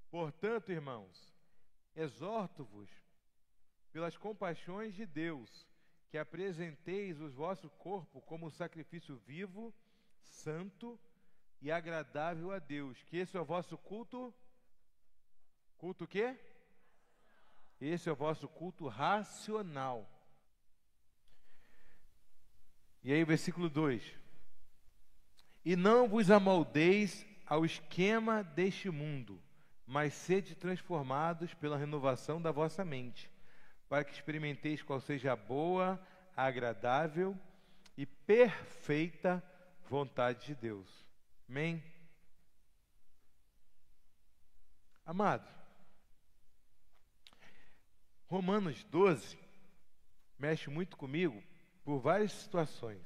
Portanto, irmãos, exorto-vos pelas compaixões de Deus, que apresenteis o vosso corpo como sacrifício vivo, santo e agradável a Deus, que esse é o vosso culto. Culto o quê? Esse é o vosso culto racional. E aí, versículo 2: E não vos amoldeis ao esquema deste mundo, mas sede transformados pela renovação da vossa mente, para que experimenteis qual seja a boa, agradável e perfeita vontade de Deus. Amém? Amado, Romanos 12 mexe muito comigo por várias situações.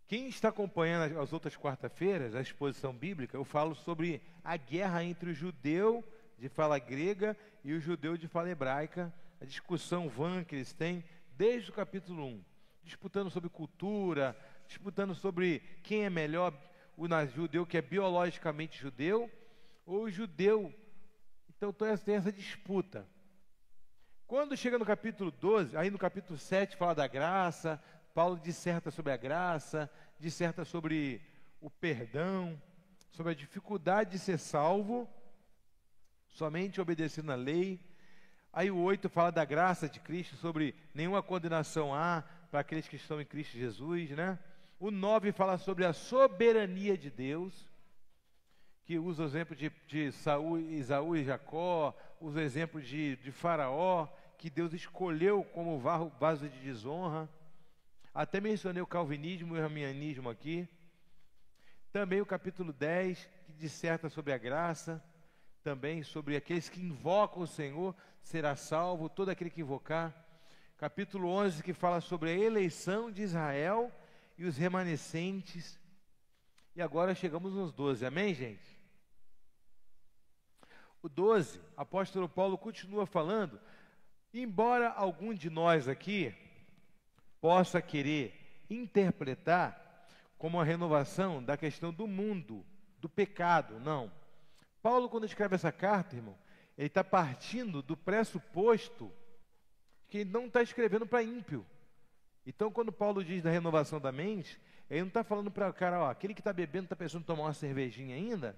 Quem está acompanhando as outras quarta-feiras, a exposição bíblica, eu falo sobre a guerra entre o judeu de fala grega e o judeu de fala hebraica, a discussão vã que eles têm desde o capítulo 1, disputando sobre cultura, disputando sobre quem é melhor, o judeu que é biologicamente judeu ou o judeu. Então tem essa disputa. Quando chega no capítulo 12, aí no capítulo 7 fala da graça, Paulo disserta sobre a graça, disserta sobre o perdão, sobre a dificuldade de ser salvo, somente obedecendo a lei. Aí o 8 fala da graça de Cristo, sobre nenhuma condenação há para aqueles que estão em Cristo Jesus, né? O 9 fala sobre a soberania de Deus, que usa o exemplo de Saul, Esaú e Jacó, usa o exemplo de Faraó, que Deus escolheu como vaso de desonra. Até mencionei o calvinismo e o arminianismo aqui. Também o capítulo 10, que disserta sobre a graça, também sobre aqueles que invocam o Senhor, será salvo, todo aquele que invocar. Capítulo 11, que fala sobre a eleição de Israel e os remanescentes. E agora chegamos nos 12, amém, gente? O 12, apóstolo Paulo continua falando, embora algum de nós aqui possa querer interpretar como a renovação da questão do mundo, do pecado, não. Paulo, quando escreve essa carta, irmão, ele está partindo do pressuposto que ele não está escrevendo para ímpio. Então, quando Paulo diz da renovação da mente, ele não está falando para o cara, ó, aquele que está bebendo, está pensando em tomar uma cervejinha ainda,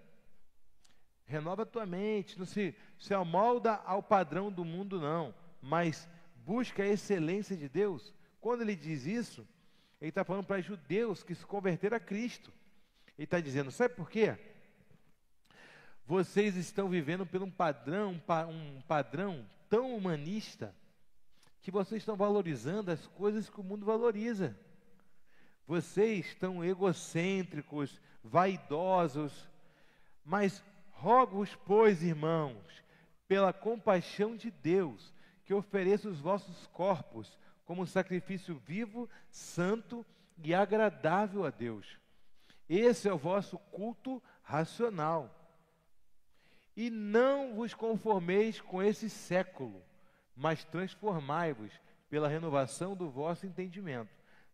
renova a tua mente, não se amolda ao padrão do mundo, não, mas busca a excelência de Deus. Quando ele diz isso, ele está falando para judeus que se converteram a Cristo. Ele está dizendo, sabe por quê? Vocês estão vivendo por um padrão tão humanista, que vocês estão valorizando as coisas que o mundo valoriza. Vocês estão egocêntricos, vaidosos, mas rogo-vos, pois, irmãos, pela compaixão de Deus, que ofereça os vossos corpos como um sacrifício vivo, santo e agradável a Deus. Esse é o vosso culto racional. E não vos conformeis com esse século, mas transformai-vos pela renovação do vosso entendimento,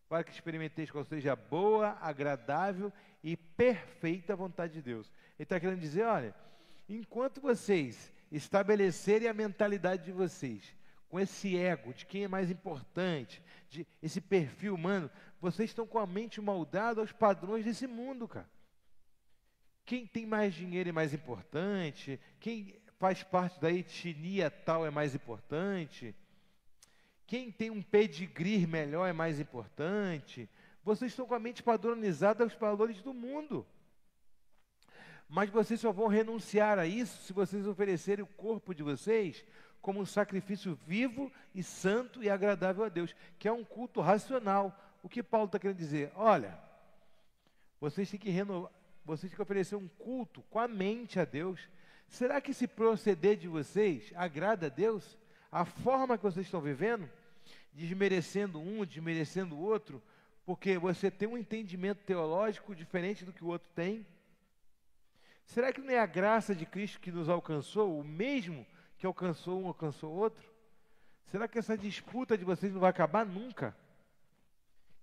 para que experimenteis qual seja a boa, agradável e perfeita vontade de Deus. Ele está querendo dizer, olha, enquanto vocês estabelecerem a mentalidade de vocês, com esse ego de quem é mais importante, de esse perfil humano, vocês estão com a mente moldada aos padrões desse mundo, cara. Quem tem mais dinheiro é mais importante, quem faz parte da etnia tal é mais importante, quem tem um pedigree melhor é mais importante. Vocês estão com a mente padronizada aos valores do mundo. Mas vocês só vão renunciar a isso se vocês oferecerem o corpo de vocês como um sacrifício vivo e santo e agradável a Deus, que é um culto racional. O que Paulo está querendo dizer? Olha, vocês têm que oferecer um culto com a mente a Deus. Será que esse proceder de vocês agrada a Deus? A forma que vocês estão vivendo, desmerecendo um, desmerecendo o outro, porque você tem um entendimento teológico diferente do que o outro tem? Será que não é a graça de Cristo que nos alcançou, o mesmo que alcançou um, alcançou o outro? Será que essa disputa de vocês não vai acabar nunca?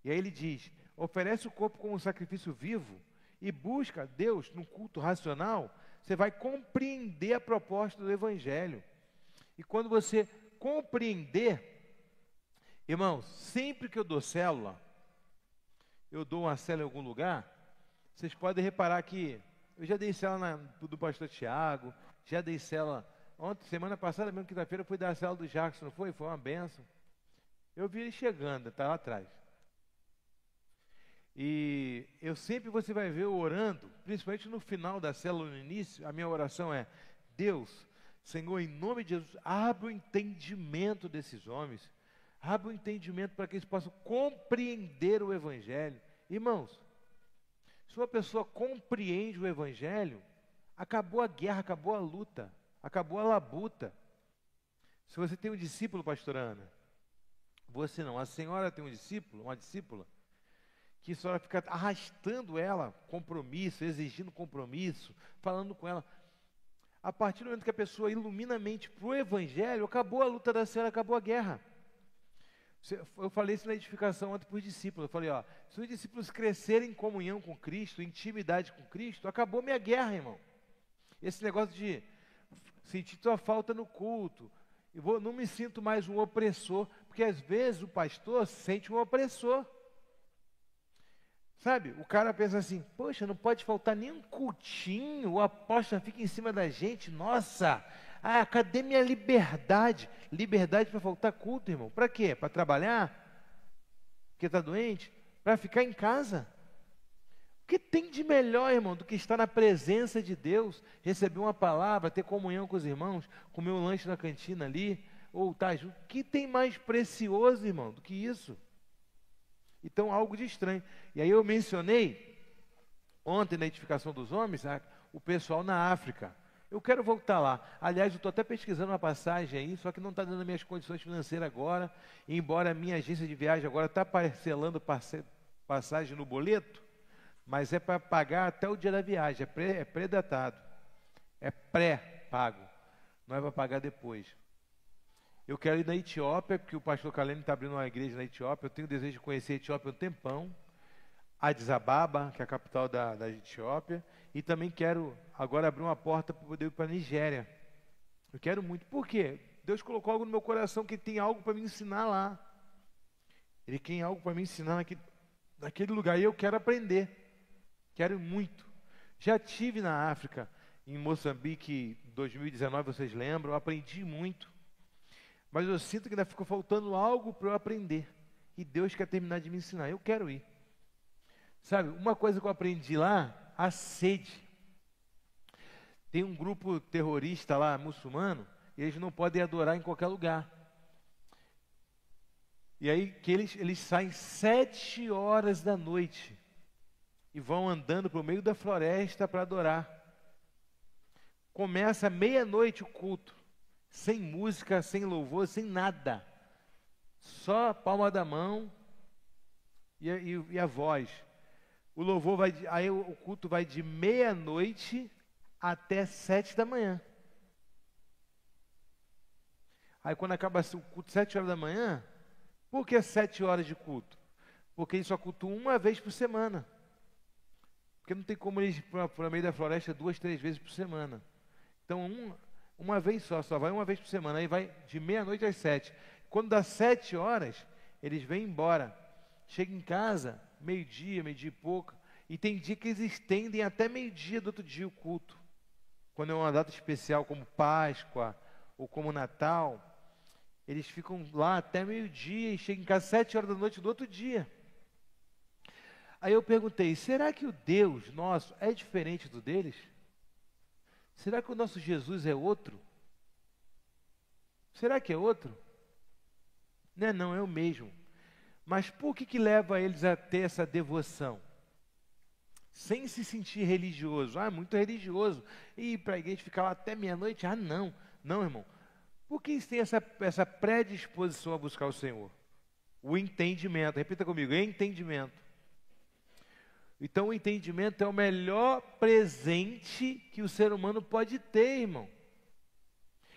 E aí ele diz, oferece o corpo como um sacrifício vivo e busca Deus no culto racional. Você vai compreender a proposta do Evangelho. E quando você compreender, irmãos, sempre que eu dou célula, eu dou uma célula em algum lugar, vocês podem reparar que eu já dei célula do pastor Tiago, já dei célula, ontem, semana passada, mesmo quinta-feira, eu fui dar a célula do Jackson, não foi? Foi uma benção. Eu vi ele chegando, está lá atrás. E eu sempre, você vai ver eu orando, principalmente no final da célula, no início, a minha oração é: Deus, Senhor, em nome de Jesus, abre o entendimento desses homens, abre o entendimento para que eles possam compreender o Evangelho. Irmãos, se uma pessoa compreende o Evangelho, acabou a guerra, acabou a luta, acabou a labuta. Se você tem um discípulo, pastora Ana, você não, a senhora tem um discípulo, uma discípula, que a senhora fica arrastando ela, compromisso, exigindo compromisso, falando com ela. A partir do momento que a pessoa ilumina a mente para o Evangelho, acabou a luta da senhora, acabou a guerra. Eu falei isso na edificação ontem para os discípulos. Eu falei, ó, se os discípulos crescerem em comunhão com Cristo, em intimidade com Cristo, acabou minha guerra, irmão. Esse negócio de sentir tua falta no culto, não me sinto mais um opressor, porque às vezes o pastor se sente um opressor. Sabe, o cara pensa assim, poxa, não pode faltar nem um cultinho, o apóstolo fica em cima da gente, nossa, cadê minha liberdade? Liberdade para faltar culto, irmão, para quê? Para trabalhar? Porque está doente? Para ficar em casa? O que tem de melhor, irmão, do que estar na presença de Deus, receber uma palavra, ter comunhão com os irmãos, comer um lanche na cantina ali, ou estar junto? O que tem mais precioso, irmão, do que isso? Então, algo de estranho. E aí eu mencionei, ontem na edificação dos homens, o pessoal na África. Eu quero voltar lá. Aliás, eu estou até pesquisando uma passagem aí, só que não está dando as minhas condições financeiras agora, embora a minha agência de viagem agora está parcelando passagem no boleto, mas é para pagar até o dia da viagem, é pré-datado, é pré-pago, não é para pagar depois. Eu quero ir na Etiópia, porque o pastor Kalene está abrindo uma igreja na Etiópia. Eu tenho desejo de conhecer a Etiópia um tempão. Addis Ababa, que é a capital da Etiópia. E também quero agora abrir uma porta para poder ir para a Nigéria. Eu quero muito. Por quê? Deus colocou algo no meu coração que tem algo para me ensinar lá. Ele tem algo para me ensinar naquele lugar. E eu quero aprender. Quero muito. Já tive na África, em Moçambique, em 2019, vocês lembram. Eu aprendi muito. Mas eu sinto que ainda ficou faltando algo para eu aprender. E Deus quer terminar de me ensinar. Eu quero ir. Sabe, uma coisa que eu aprendi lá, a sede. Tem um grupo terrorista lá, muçulmano, e eles não podem adorar em qualquer lugar. E aí que eles saem 7 horas da noite e vão andando para o meio da floresta para adorar. Começa meia-noite o culto. Sem música, sem louvor, sem nada. Só a palma da mão e a voz. O louvor aí o culto vai de meia-noite até 7 da manhã. Aí quando acaba o culto 7 horas da manhã, por que 7 horas de culto? Porque eles só cultuam uma vez por semana. Porque não tem como eles ir para o meio da floresta 2, 3 vezes por semana. Então uma vez só vai uma vez por semana, aí vai de meia-noite às 7. Quando dá 7 horas, eles vêm embora. Chegam em casa, meio-dia e pouco, e tem dia que eles estendem até meio-dia do outro dia o culto. Quando é uma data especial como Páscoa ou como Natal, eles ficam lá até meio-dia e chegam em casa 7 horas da noite do outro dia. Aí eu perguntei, será que o Deus nosso é diferente do deles? Será que o nosso Jesus é outro? Será que é outro? Não, é o mesmo. Mas por que leva eles a ter essa devoção? Sem se sentir religioso. Muito religioso. E ir para a igreja ficar lá até meia-noite? Não. Não, irmão. Por que eles têm essa predisposição a buscar o Senhor? O entendimento. Repita comigo, entendimento. Então o entendimento é o melhor presente que o ser humano pode ter, irmão.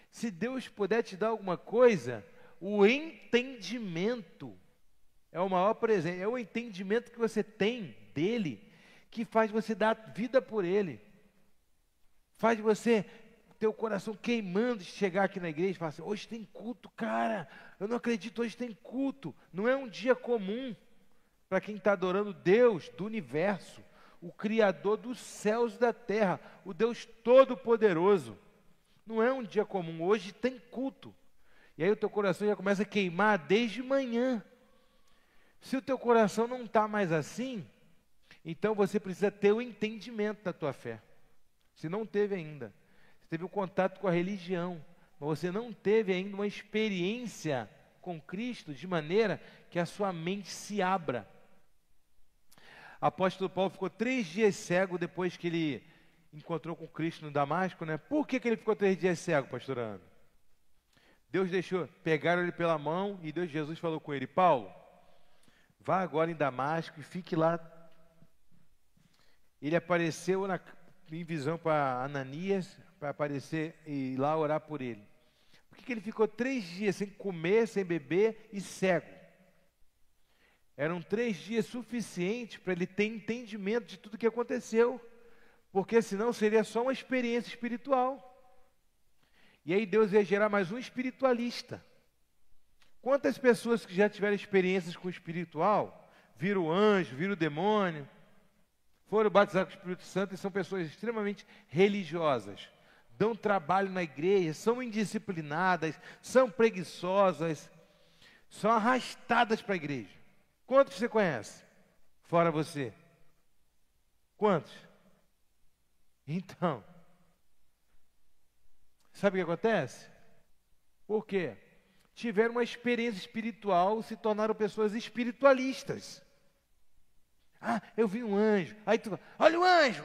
Se Deus puder te dar alguma coisa, o entendimento é o maior presente. É o entendimento que você tem dele que faz você dar vida por ele. faz você ter o coração queimando de chegar aqui na igreja e falar assim, hoje tem culto, cara, eu não acredito, hoje tem culto. Não é um dia comum para quem está adorando Deus do universo, o Criador dos céus e da terra, o Deus Todo-Poderoso. Não é um dia comum, hoje tem culto. E aí o teu coração já começa a queimar desde manhã. Se o teu coração não está mais assim, então você precisa ter o entendimento da tua fé. Se não teve ainda, você teve um contato com a religião, mas você não teve ainda uma experiência com Cristo de maneira que a sua mente se abra. Apóstolo Paulo ficou 3 dias cego depois que ele encontrou com Cristo no Damasco, né? Por que ele ficou 3 dias cego, pastor Ana? Deus deixou, pegaram ele pela mão e Jesus falou com ele, Paulo, vá agora em Damasco e fique lá. Ele apareceu em visão para Ananias, para aparecer e ir lá orar por ele. Por que ele ficou 3 dias sem comer, sem beber e cego? Eram 3 dias suficientes para ele ter entendimento de tudo que aconteceu, porque senão seria só uma experiência espiritual. E aí Deus ia gerar mais um espiritualista. Quantas pessoas que já tiveram experiências com o espiritual, viram anjo, viram demônio, foram batizados com o Espírito Santo e são pessoas extremamente religiosas, dão trabalho na igreja, são indisciplinadas, são preguiçosas, são arrastadas para a igreja. Quantos você conhece? Fora você. Quantos? Então, sabe o que acontece? Por quê? Tiveram uma experiência espiritual, se tornaram pessoas espiritualistas. Ah, eu vi um anjo. Aí tu fala, olha o anjo.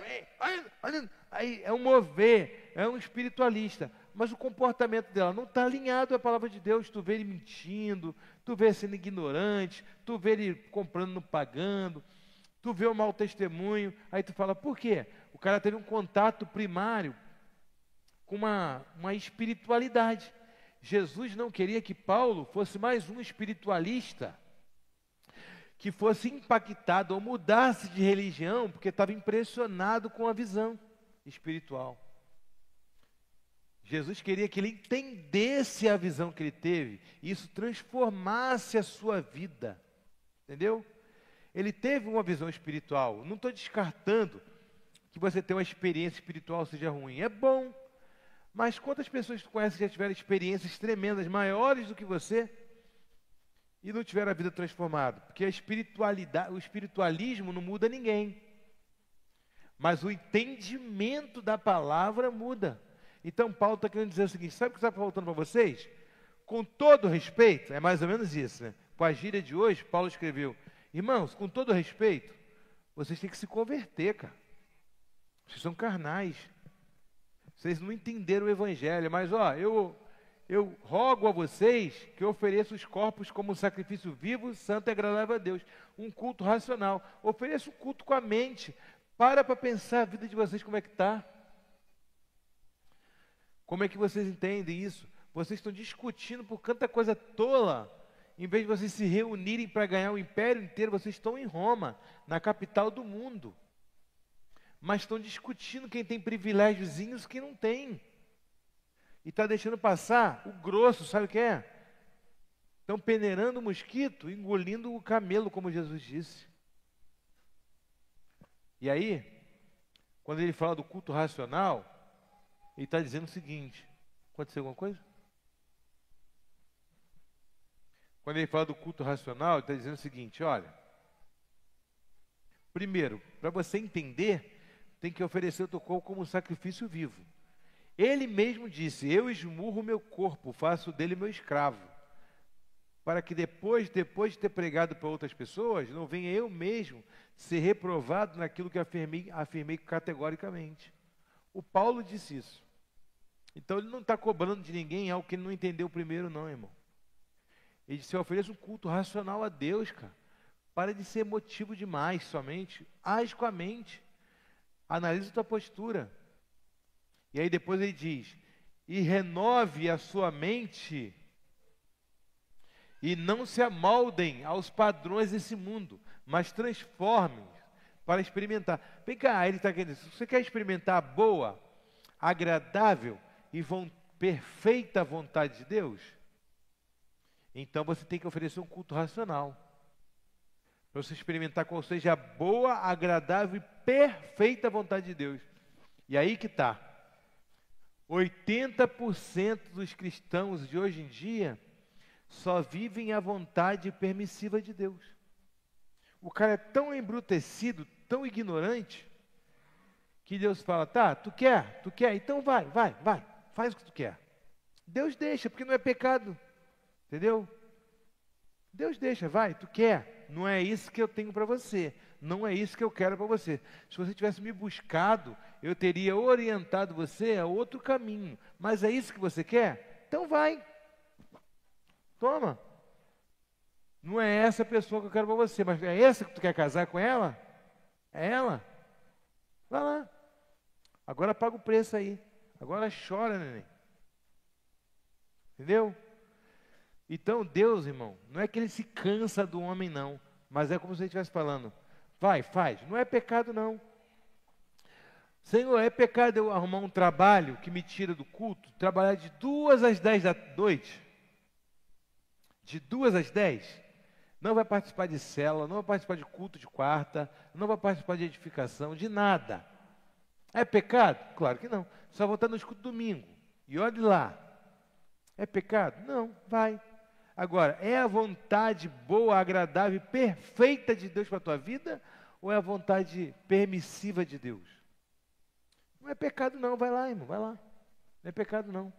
Olha. Aí é um mover, é um espiritualista. Mas o comportamento dela não está alinhado à palavra de Deus. Tu vê ele mentindo, tu vê ele sendo ignorante, tu vê ele comprando, não pagando, tu vê o mau testemunho. Aí tu fala, por quê? O cara teve um contato primário com uma espiritualidade. Jesus não queria que Paulo fosse mais um espiritualista que fosse impactado ou mudasse de religião porque estava impressionado com a visão espiritual. Jesus queria que ele entendesse a visão que ele teve e isso transformasse a sua vida. Entendeu? Ele teve uma visão espiritual. Não estou descartando que você ter uma experiência espiritual seja ruim. É bom. Mas quantas pessoas tu conhece que já tiveram experiências tremendas, maiores do que você, e não tiveram a vida transformada? Porque a espiritualidade, o espiritualismo não muda ninguém. Mas o entendimento da palavra muda. Então Paulo está querendo dizer o seguinte, sabe o que está faltando para vocês? Com todo respeito, é mais ou menos isso, né? Com a gíria de hoje, Paulo escreveu, irmãos, com todo respeito, vocês têm que se converter, cara. Vocês são carnais. Vocês não entenderam o evangelho, mas ó, eu rogo a vocês que ofereçam os corpos como um sacrifício vivo, santo e agradável a Deus. Um culto racional. Ofereça um culto com a mente. Para pensar a vida de vocês como é que está. Como é que vocês entendem isso? Vocês estão discutindo por tanta coisa tola. Em vez de vocês se reunirem para ganhar o império inteiro, vocês estão em Roma, na capital do mundo. Mas estão discutindo quem tem privilégiozinhos e quem não tem. E está deixando passar o grosso, sabe o que é? Estão peneirando o mosquito, engolindo o camelo, como Jesus disse. E aí, quando ele fala do culto racional, ele está dizendo o seguinte, aconteceu alguma coisa? Quando ele fala do culto racional, ele está dizendo o seguinte, olha, primeiro, para você entender, tem que oferecer o teu corpo como um sacrifício vivo. Ele mesmo disse, eu esmurro o meu corpo, faço dele meu escravo, para que depois de ter pregado para outras pessoas, não venha eu mesmo ser reprovado naquilo que afirmei categoricamente. O Paulo disse isso. Então ele não está cobrando de ninguém algo que ele não entendeu primeiro não, irmão. Ele disse, eu ofereço um culto racional a Deus, cara. Para de ser emotivo demais somente, age com a mente. Analise a tua postura. E aí depois ele diz, e renove a sua mente e não se amoldem aos padrões desse mundo, mas transformem para experimentar. Vem cá, ele está querendo dizer, se você quer experimentar agradável e perfeita vontade de Deus? Então você tem que oferecer um culto racional, para você experimentar qual seja a boa, agradável e perfeita vontade de Deus. E aí que está. 80% dos cristãos de hoje em dia só vivem a vontade permissiva de Deus. O cara é tão embrutecido, tão ignorante, que Deus fala, tá, tu quer? Então vai, faz o que tu quer. Deus deixa, porque não é pecado, entendeu? Deus deixa, vai, tu quer. Não é isso que eu tenho para você, não é isso que eu quero para você. Se você tivesse me buscado, eu teria orientado você a outro caminho, mas é isso que você quer? Então vai, toma. Não é essa pessoa que eu quero para você, mas é essa que tu quer casar com ela? É ela? Vai lá. Agora paga o preço aí. Agora chora, neném. Entendeu? Então Deus, irmão, não é que ele se cansa do homem, não. Mas é como se ele estivesse falando, vai, faz. Não é pecado, não. Senhor, é pecado eu arrumar um trabalho que me tira do culto, trabalhar de 2 às 10 da noite? De 2 às 10? Não vai participar de célula, não vai participar de culto de quarta, não vai participar de edificação, de nada. É pecado? Claro que não. Só vou estar no culto domingo. E olhe lá. É pecado? Não, vai. Agora, é a vontade boa, agradável e perfeita de Deus para a tua vida? Ou é a vontade permissiva de Deus? Não é pecado não, vai lá, irmão, vai lá. Não é pecado não.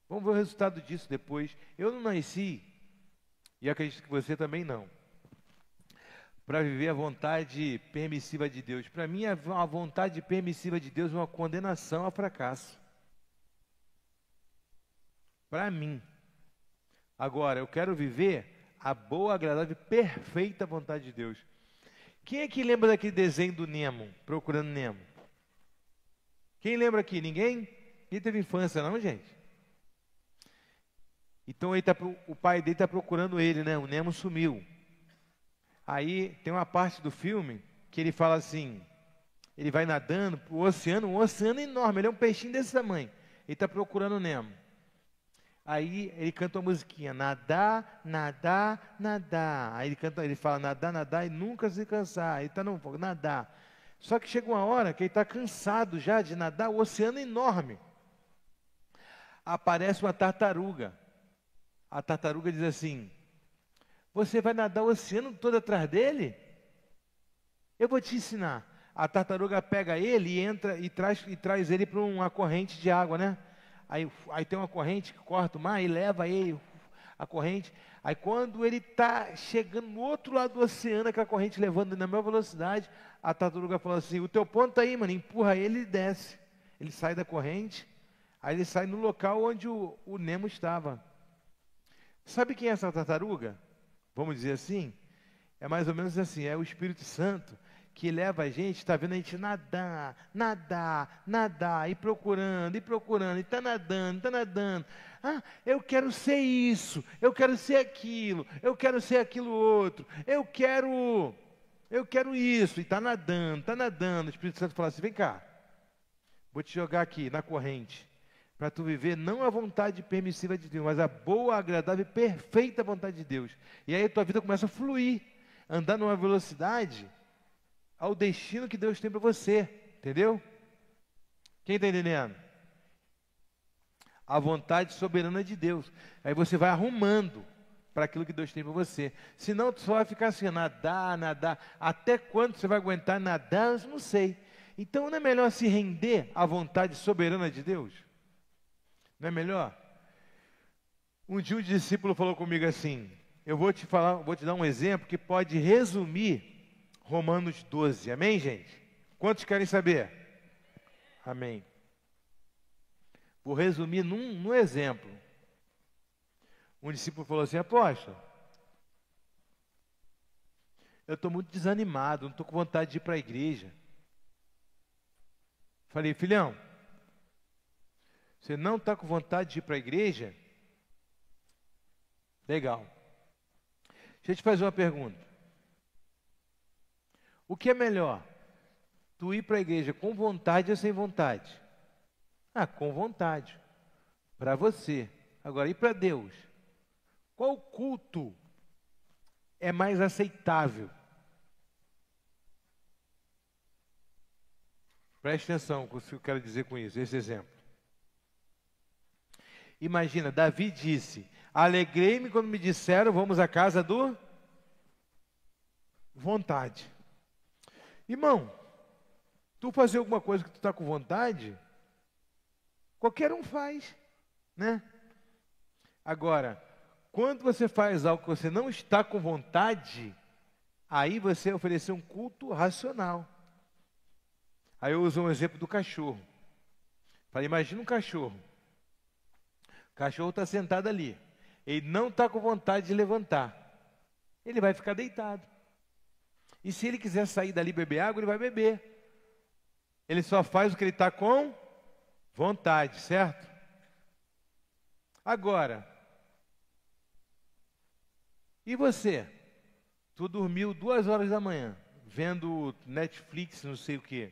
Vamos ver o resultado disso depois. Eu não nasci, e acredito que você também não, para viver a vontade permissiva de Deus. Para mim, a vontade permissiva de Deus é uma condenação ao fracasso. Para mim. Agora, eu quero viver a boa, agradável e perfeita vontade de Deus. Quem é que lembra daquele desenho do Nemo, Procurando Nemo? Quem lembra aqui? Ninguém? Ninguém teve infância não, gente? Então o pai dele está procurando ele, né? O Nemo sumiu. Aí tem uma parte do filme que ele fala assim, ele vai nadando para o oceano, um oceano enorme, ele é um peixinho desse tamanho. Ele está procurando o Nemo. Aí ele canta uma musiquinha, nadar, nadar, nadar. Aí ele fala nadar, nadar e nunca se cansar. Ele está no nadar. Só que chega uma hora que ele está cansado já de nadar, o oceano é enorme. Aparece uma tartaruga. A tartaruga diz assim, você vai nadar o oceano todo atrás dele? Eu vou te ensinar. A tartaruga pega ele e entra e traz ele para uma corrente de água, né? Aí tem uma corrente que corta o mar e leva ele, a corrente. Aí quando ele está chegando no outro lado do oceano, aquela corrente levando na mesma velocidade, a tartaruga fala assim, o teu ponto tá aí, mano, empurra ele e desce. Ele sai da corrente, aí ele sai no local onde o Nemo estava. Sabe quem é essa tartaruga? Vamos dizer assim? É mais ou menos assim, é o Espírito Santo que leva a gente, está vendo a gente nadar, nadar, nadar, e procurando, e está nadando. Ah, eu quero ser isso, eu quero ser aquilo, eu quero ser aquilo outro, eu quero isso, e está nadando. O Espírito Santo fala assim, vem cá, vou te jogar aqui na corrente, para tu viver não a vontade permissiva de Deus, mas a boa, agradável e perfeita vontade de Deus. E aí a tua vida começa a fluir, andar numa velocidade ao destino que Deus tem para você, entendeu? Quem está entendendo? A vontade soberana de Deus. Aí você vai arrumando para aquilo que Deus tem para você. Senão tu só vai ficar assim, nadar. Até quando você vai aguentar nadar? Eu não sei. Então não é melhor se render à vontade soberana de Deus? Não é melhor? Um dia um discípulo falou comigo assim, eu vou te dar um exemplo que pode resumir Romanos 12, amém, gente? Quantos querem saber? Amém. Vou resumir num exemplo. Um discípulo falou assim, apóstolo, eu estou muito desanimado, não estou com vontade de ir para a igreja. Falei, filhão, você não está com vontade de ir para a igreja? Legal. Deixa eu te fazer uma pergunta. O que é melhor? Tu ir para a igreja com vontade ou sem vontade? Ah, com vontade. Para você. Agora, e para Deus? Qual culto é mais aceitável? Preste atenção com o que eu quero dizer com isso, esse exemplo. Imagina, Davi disse: alegrei-me quando me disseram, vamos à casa do vontade. Irmão, tu fazer alguma coisa que tu está com vontade, qualquer um faz, né? Agora, quando você faz algo que você não está com vontade, aí você ofereceu um culto racional. Aí eu uso um exemplo do cachorro. Falei, imagina um cachorro. O cachorro está sentado ali. Ele não está com vontade de levantar. Ele vai ficar deitado. E se ele quiser sair dali e beber água, ele vai beber. Ele só faz o que ele está com vontade, certo? Agora, e você? Tu dormiu 2 horas da manhã, vendo Netflix, não sei o quê.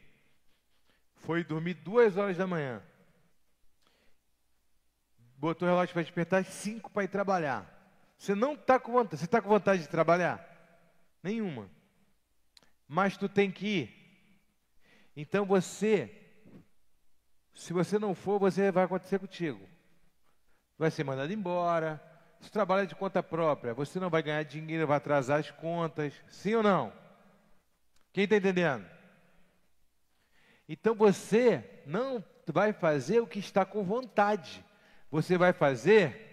Foi dormir 2 horas da manhã. Botou o relógio para despertar às 5 para ir trabalhar. Você não está com vontade. Você está com vontade de trabalhar? Nenhuma. Mas tu tem que ir. Então você, se você não for, você vai acontecer contigo. Vai ser mandado embora. Se trabalha de conta própria, você não vai ganhar dinheiro, vai atrasar as contas. Sim ou não? Quem está entendendo? Então você não vai fazer o que está com vontade. Você vai fazer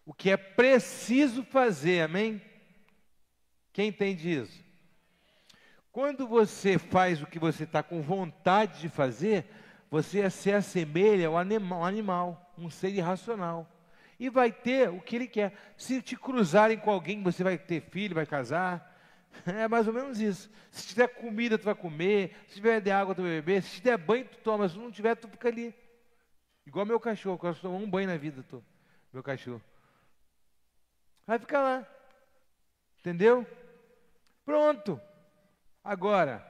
o que é preciso fazer, amém? Quem entende isso? Quando você faz o que você está com vontade de fazer, você se assemelha ao animal, um ser irracional. E vai ter o que ele quer. Se te cruzarem com alguém, você vai ter filho, vai casar. É mais ou menos isso. Se tiver comida, tu vai comer. Se tiver de água, tu vai beber. Se tiver banho, tu toma. Se não tiver, tu fica ali. Igual meu cachorro, que eu só tomo um banho na vida, meu cachorro. Vai ficar lá. Entendeu? Pronto. Agora,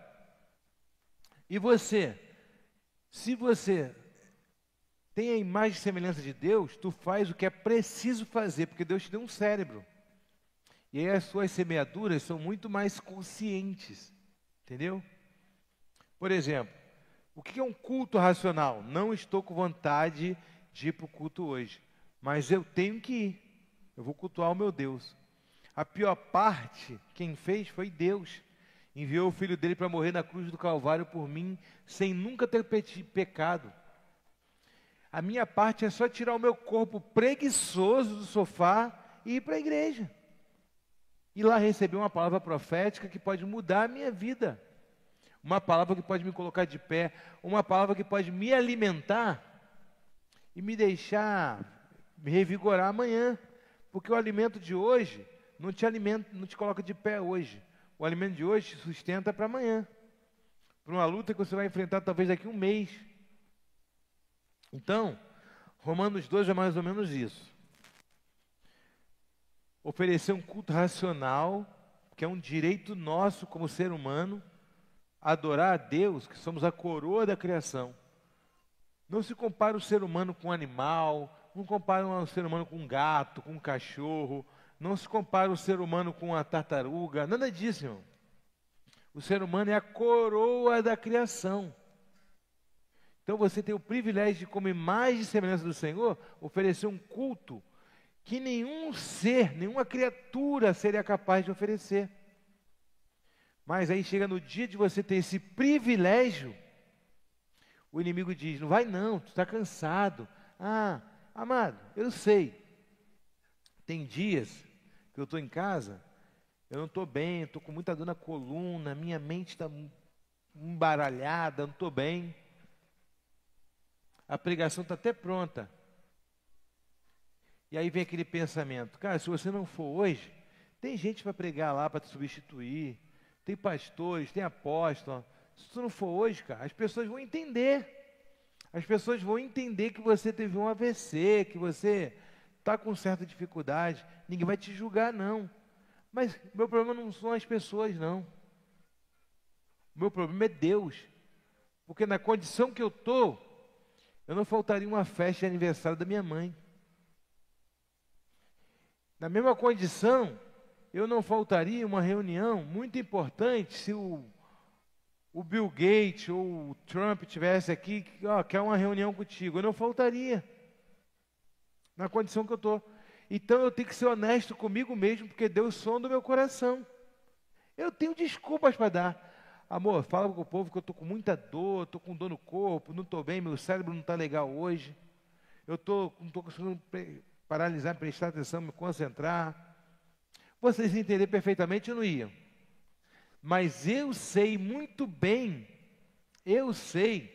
e você? Se você tem a imagem e semelhança de Deus, tu faz o que é preciso fazer, porque Deus te deu um cérebro. E aí as suas semeaduras são muito mais conscientes. Entendeu? Por exemplo, o que é um culto racional? Não estou com vontade de ir para o culto hoje, mas eu tenho que ir. Eu vou cultuar o meu Deus. A pior parte, quem fez foi Deus. Enviou o Filho dele para morrer na cruz do Calvário por mim, sem nunca ter pecado. A minha parte é só tirar o meu corpo preguiçoso do sofá e ir para a igreja. E lá receber uma palavra profética que pode mudar a minha vida. Uma palavra que pode me colocar de pé. Uma palavra que pode me alimentar e me deixar me revigorar amanhã. Porque o alimento de hoje não te alimenta, não te coloca de pé hoje. O alimento de hoje te sustenta para amanhã. Para uma luta que você vai enfrentar talvez daqui a um mês. Então, Romanos 12 é mais ou menos isso. Oferecer um culto racional, que é um direito nosso como ser humano, adorar a Deus, que somos a coroa da criação. Não se compara o ser humano com um animal, não compara o ser humano com um gato, com um cachorro, não se compara o ser humano com uma tartaruga, nada disso, irmão. O ser humano é a coroa da criação. Então você tem o privilégio de, como imagem e semelhança do Senhor, oferecer um culto que nenhum ser, nenhuma criatura seria capaz de oferecer. Mas aí chega no dia de você ter esse privilégio, o inimigo diz, não vai não, tu está cansado. Ah, amado, eu sei. Tem dias que eu estou em casa, eu não estou bem, estou com muita dor na coluna, minha mente está embaralhada, não estou bem. A pregação está até pronta. E aí vem aquele pensamento, cara, se você não for hoje, tem gente para pregar lá para te substituir, tem pastores, tem apóstolos. Se tu não for hoje, cara, as pessoas vão entender. As pessoas vão entender que você teve um AVC, que você está com certa dificuldade. Ninguém vai te julgar, não. Mas meu problema não são as pessoas, não. O meu problema é Deus. Porque na condição que eu estou, Eu não faltaria uma festa de aniversário da minha mãe. Na mesma condição, eu não faltaria uma reunião muito importante se o Bill Gates ou o Trump estivesse aqui, quer uma reunião contigo. Eu não faltaria, na condição que eu estou. Então eu tenho que ser honesto comigo mesmo, porque Deus sonda o meu coração. Eu tenho desculpas para dar. Amor, fala com o povo que eu estou com muita dor, estou com dor no corpo, não estou bem, meu cérebro não está legal hoje. Eu não estou conseguindo paralisar, prestar atenção, me concentrar. Vocês entenderam perfeitamente, eu não ia. Mas eu sei muito bem, eu sei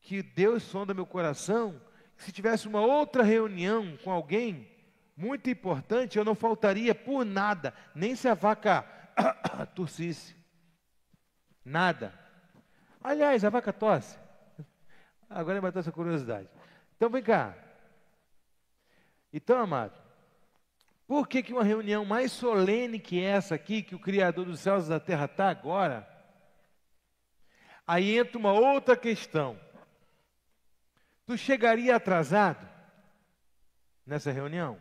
que Deus sonda meu coração, que se tivesse uma outra reunião com alguém muito importante, eu não faltaria por nada, nem se a vaca tossisse. Nada. Aliás, a vaca tosse. Agora matou essa curiosidade. Então vem cá. Então, amado, por que uma reunião mais solene que essa aqui, que o Criador dos céus e da terra está agora, aí entra uma outra questão. Tu chegaria atrasado nessa reunião?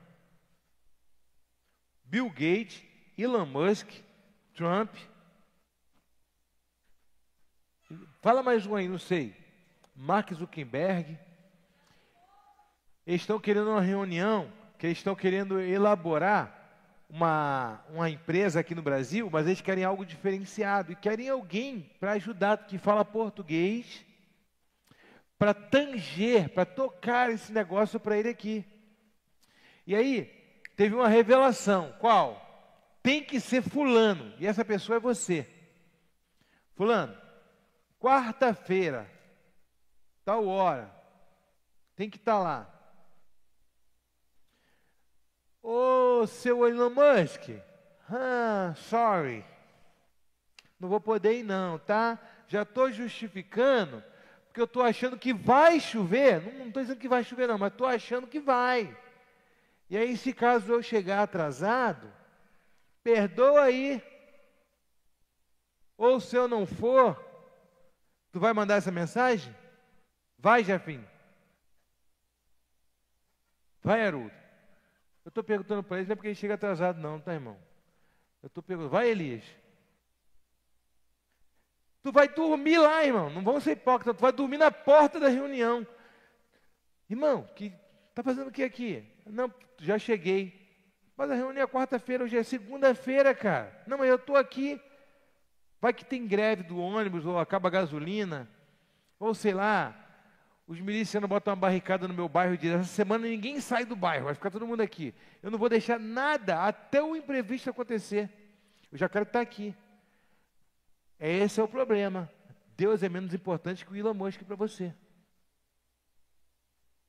Bill Gates, Elon Musk, Trump. Fala mais um aí, não sei. Mark Zuckerberg. Eles estão querendo uma reunião, que eles estão querendo elaborar uma empresa aqui no Brasil, mas eles querem algo diferenciado. E querem alguém para ajudar, que fala português, para tanger, para tocar esse negócio para ele aqui. E aí, teve uma revelação. Qual? Tem que ser fulano. E essa pessoa é você. Fulano, quarta-feira, tal hora, tem que estar lá. Ô, seu Elon Musk, sorry, não vou poder ir não, tá? Já estou justificando, porque eu estou achando que vai chover, não estou dizendo que vai chover não, mas estou achando que vai. E aí, se caso eu chegar atrasado, perdoa aí. Ou se eu não for, tu vai mandar essa mensagem? Vai, Jefim. Vai, Haroldo. Eu estou perguntando para eles, não é porque ele chega atrasado não, tá, irmão? Eu estou perguntando, vai, Elias. Tu vai dormir lá, irmão, não vamos ser hipócritas, tu vai dormir na porta da reunião. Irmão, está fazendo o que aqui? Não, já cheguei. Mas a reunião é quarta-feira, hoje é segunda-feira, cara. Não, mas eu estou aqui. Vai que tem greve do ônibus, ou acaba a gasolina, ou sei lá, os milicianos botam uma barricada no meu bairro e dizem, essa semana ninguém sai do bairro, vai ficar todo mundo aqui. Eu não vou deixar nada até o imprevisto acontecer. Eu já quero estar aqui. Esse é o problema. Deus é menos importante que o Elon Musk para você.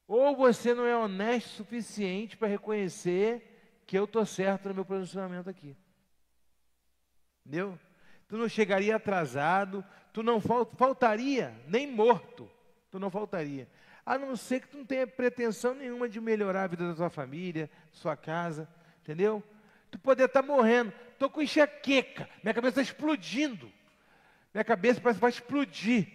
Ou você não é honesto o suficiente para reconhecer que eu estou certo no meu posicionamento aqui. Entendeu? Tu não chegaria atrasado, tu não faltaria, nem morto, tu não faltaria. A não ser que tu não tenha pretensão nenhuma de melhorar a vida da tua família, da sua casa, entendeu? Tu poderia estar morrendo, estou com enxaqueca, minha cabeça está explodindo, minha cabeça parece que vai explodir.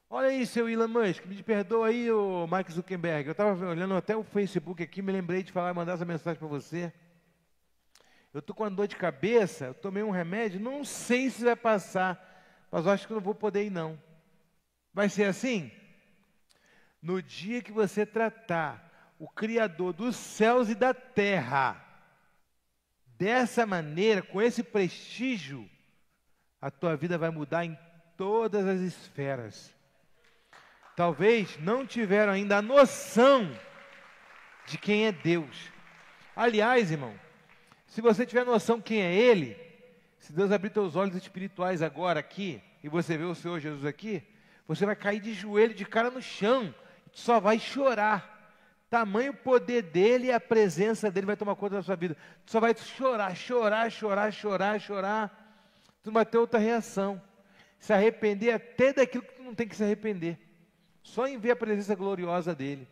Olha aí, seu Elon Musk, me perdoa aí, ô Mark Zuckerberg, eu estava olhando até o Facebook aqui, me lembrei de falar, mandar essa mensagem para você. Eu estou com uma dor de cabeça, eu tomei um remédio, não sei se vai passar, mas eu acho que não vou poder ir não. Vai ser assim? No dia que você tratar o Criador dos céus e da terra, dessa maneira, com esse prestígio, a tua vida vai mudar em todas as esferas. Talvez não tiveram ainda a noção de quem é Deus. Aliás, irmão, se você tiver noção quem é Ele, se Deus abrir teus olhos espirituais agora aqui, e você vê o Senhor Jesus aqui, você vai cair de joelho, de cara no chão, e tu só vai chorar. Tamanho poder dEle e a presença dEle vai tomar conta da sua vida. Tu só vai chorar, chorar, chorar, chorar, chorar. Tu não vai ter outra reação. Se arrepender até daquilo que tu não tem que se arrepender. Só em ver a presença gloriosa dEle.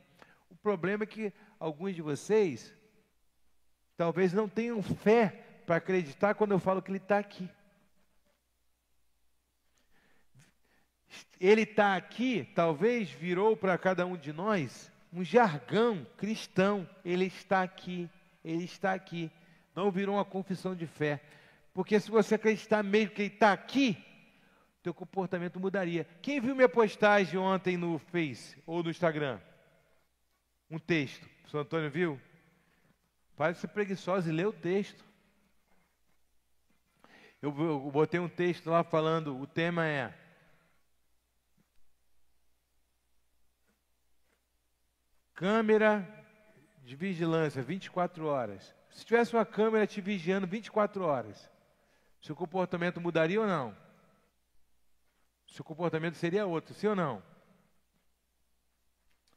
O problema é que alguns de vocês talvez não tenham fé para acreditar quando eu falo que Ele está aqui. Ele está aqui, talvez virou para cada um de nós um jargão cristão. Ele está aqui, ele está aqui. Não virou uma confissão de fé. Porque se você acreditar mesmo que ele está aqui, teu comportamento mudaria. Quem viu minha postagem ontem no Face ou no Instagram? Um texto. O senhor Antônio viu? Para de ser preguiçoso e lê o texto. Eu botei um texto lá falando, o tema é câmera de vigilância, 24 horas. Se tivesse uma câmera te vigiando 24 horas, seu comportamento mudaria ou não? Seu comportamento seria outro, sim ou não?